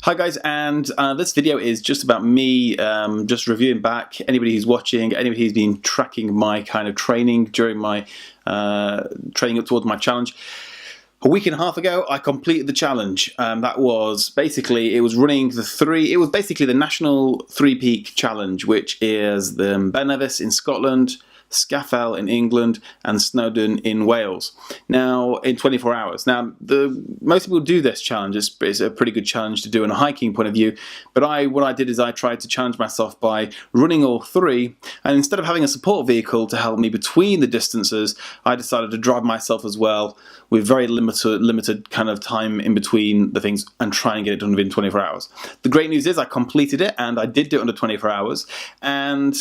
Hi guys, and this video is just about me just reviewing back. Anybody who's watching, anybody who's been tracking my kind of training during my training up towards my challenge. A week and a half ago, I completed the challenge. That was basically, it was basically the National Three Peak Challenge, which is the Ben Nevis in Scotland, Scafell in England, and Snowdon in Wales. Now, in 24 hours. Now, most people do this challenge. It's a pretty good challenge to do in a hiking point of view. But what I did is I tried to challenge myself by running all three. And instead of having a support vehicle to help me between the distances, I decided to drive myself as well with very limited kind of time in between the things and try and get it done within 24 hours. The great news is I completed it, and I did do it under 24 hours. And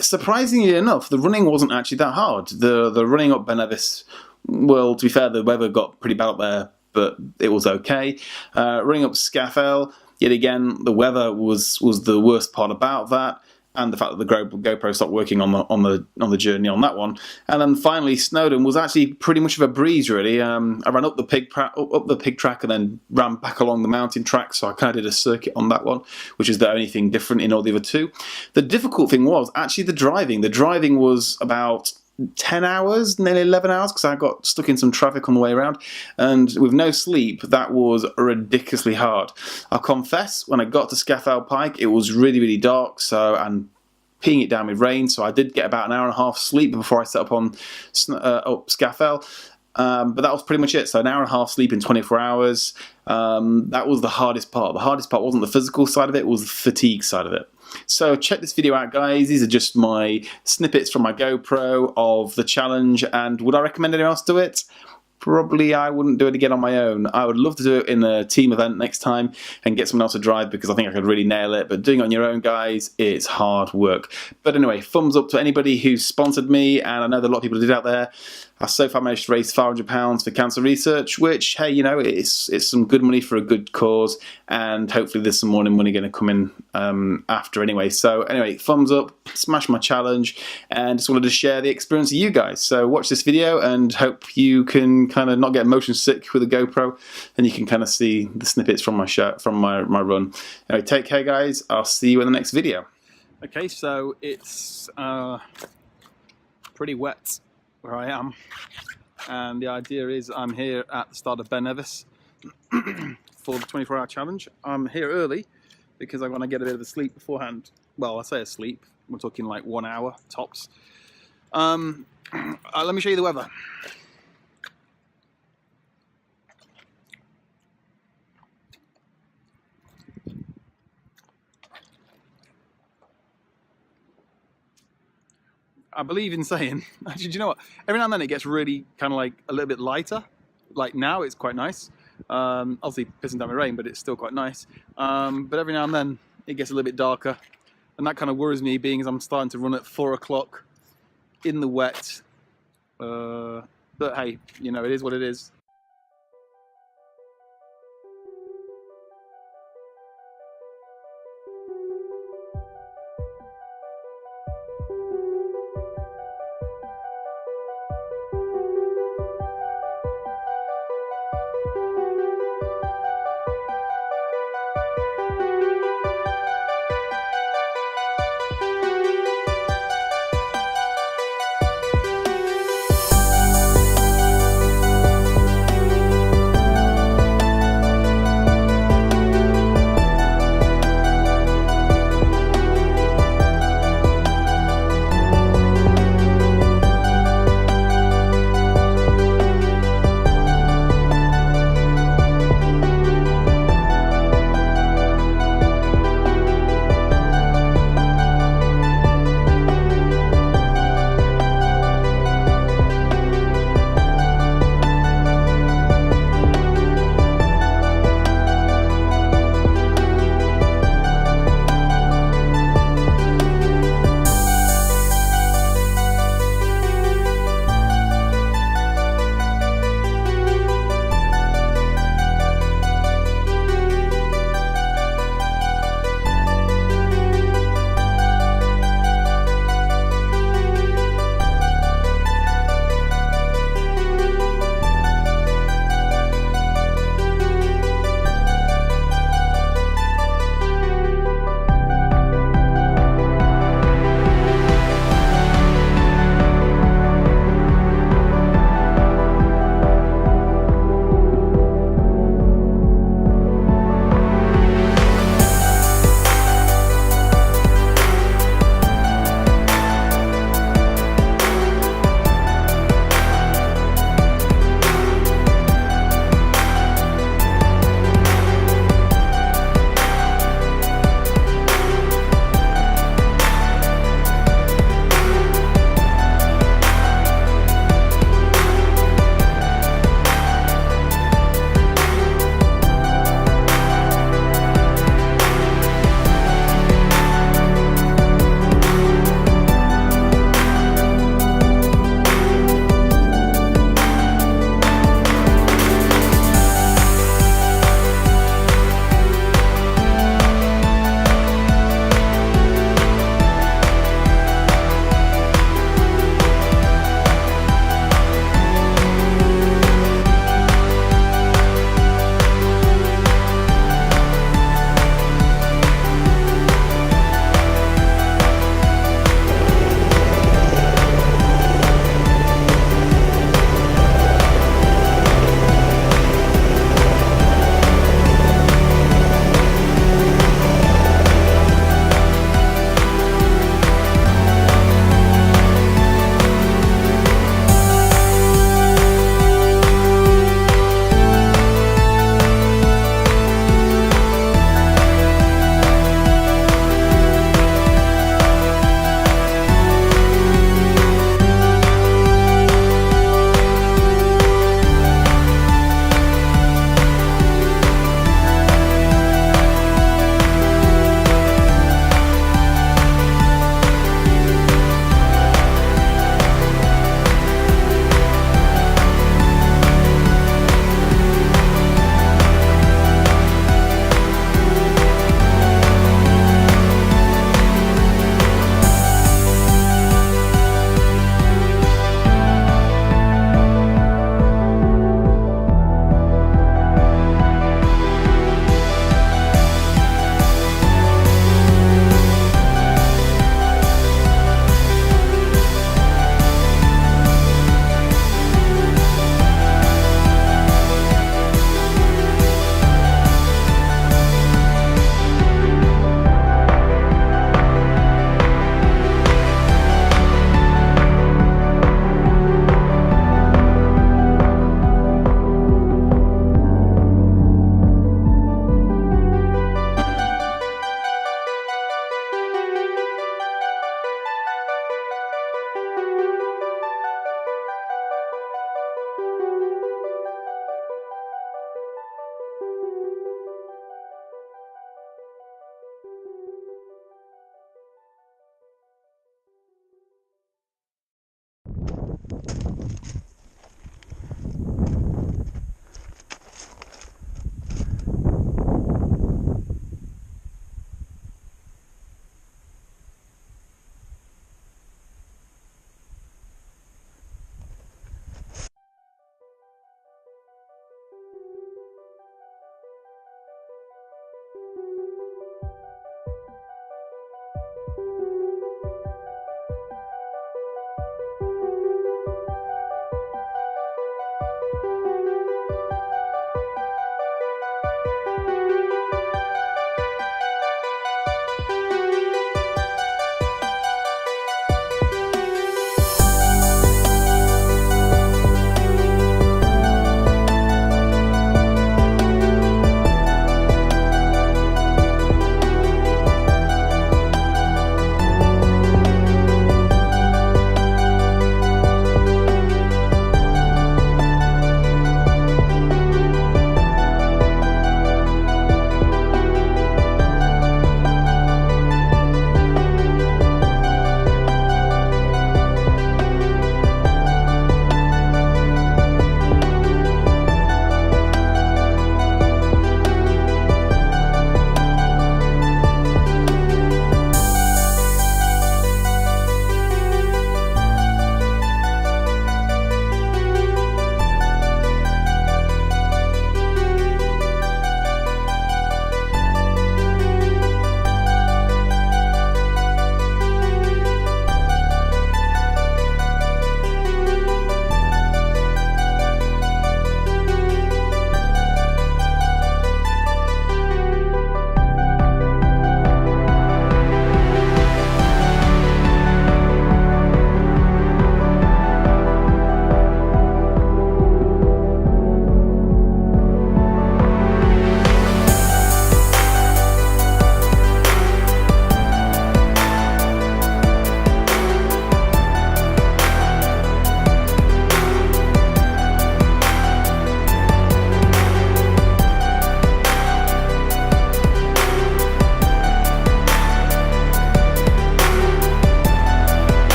surprisingly enough, the running wasn't actually that hard. The running up Ben Nevis, well, to be fair, the weather got pretty bad up there, but it was okay. Running up Scafell, yet again, the weather was the worst part about that, and the fact that the GoPro stopped working on the journey on that one. And then finally, Snowdon was actually pretty much of a breeze, really. I ran up the pig track and then ran back along the mountain track, so I kind of did a circuit on that one, which is the only thing different in all the other two. The difficult thing was actually the driving. The driving was about 10 hours, nearly 11 hours, because I got stuck in some traffic on the way around, and with no sleep, that was ridiculously hard. I'll confess, when I got to Scafell Pike, it was really, really dark, and peeing it down with rain, so I did get about an hour and a half sleep before I set up on up Scafell. But that was pretty much it. So an hour and a half sleep in 24 hours. That was the hardest part. The hardest part wasn't the physical side of it, it was the fatigue side of it. So check this video out, guys. These are just my snippets from my GoPro of the challenge, and would I recommend anyone else do it? Probably I wouldn't do it again on my own. I would love to do it in a team event next time and get someone else to drive, because I think I could really nail it. But doing it on your own, guys, it's hard work. But anyway, thumbs up to anybody who's sponsored me, and I know that a lot of people did out there. I so far managed to raise £500 for cancer research, which, hey, you know, it's some good money for a good cause, and hopefully there's some more money going to come in after anyway. So anyway, thumbs up, smash my challenge, and just wanted to share the experience with you guys. So watch this video and hope you can kind of not get motion sick with a GoPro, and you can kind of see the snippets from my run. Anyway, take care, guys. I'll see you in the next video. Okay, so it's pretty wet where I am, and the idea is I'm here at the start of Ben Nevis for the 24-hour challenge. I'm here early because I want to get a bit of a sleep beforehand. Well, I say a sleep, we're talking like 1 hour tops. Let me show you the weather. I believe in saying, actually, do you know what? Every now and then it gets really kind of like a little bit lighter. Like now it's quite nice. Obviously pissing down with rain, but it's still quite nice. But every now and then it gets a little bit darker. And that kind of worries me, being as I'm starting to run at 4 o'clock in the wet. But hey, you know, it is what it is.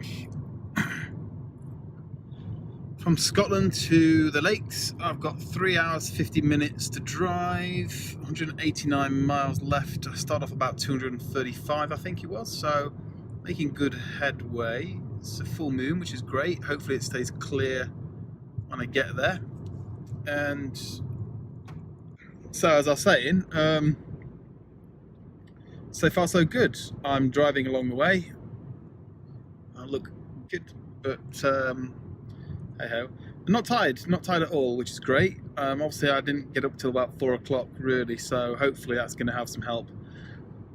driving from Scotland to the lakes. I've got 3 hours 50 minutes to drive, 189 miles left. I start off about 235, I think it was, so making good headway. It's a full moon, which is great. Hopefully it stays clear when I get there. And so, as I was saying, so far so good. I'm driving along the way. I look good, but hey ho. I'm not tired at all, which is great. Obviously I didn't get up till about 4 o'clock really, so hopefully that's going to have some help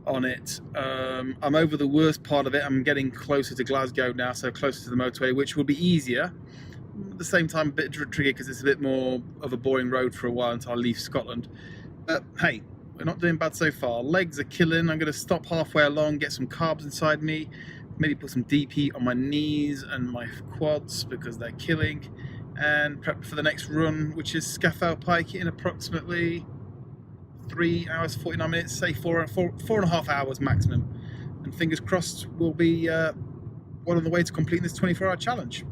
on it. I'm over the worst part of it. I'm getting closer to Glasgow now, so closer to the motorway, which will be easier. At the same time, a bit tricky because it's a bit more of a boring road for a while until I leave Scotland. But hey, we're not doing bad so far. Legs are killing. I'm going to stop halfway along, get some carbs inside me, maybe put some DP on my knees and my quads because they're killing, and prep for the next run, which is Scafell Pike in approximately 3 hours 49 minutes, say four and a half hours maximum. And fingers crossed we'll be well on the way to completing this 24-hour challenge.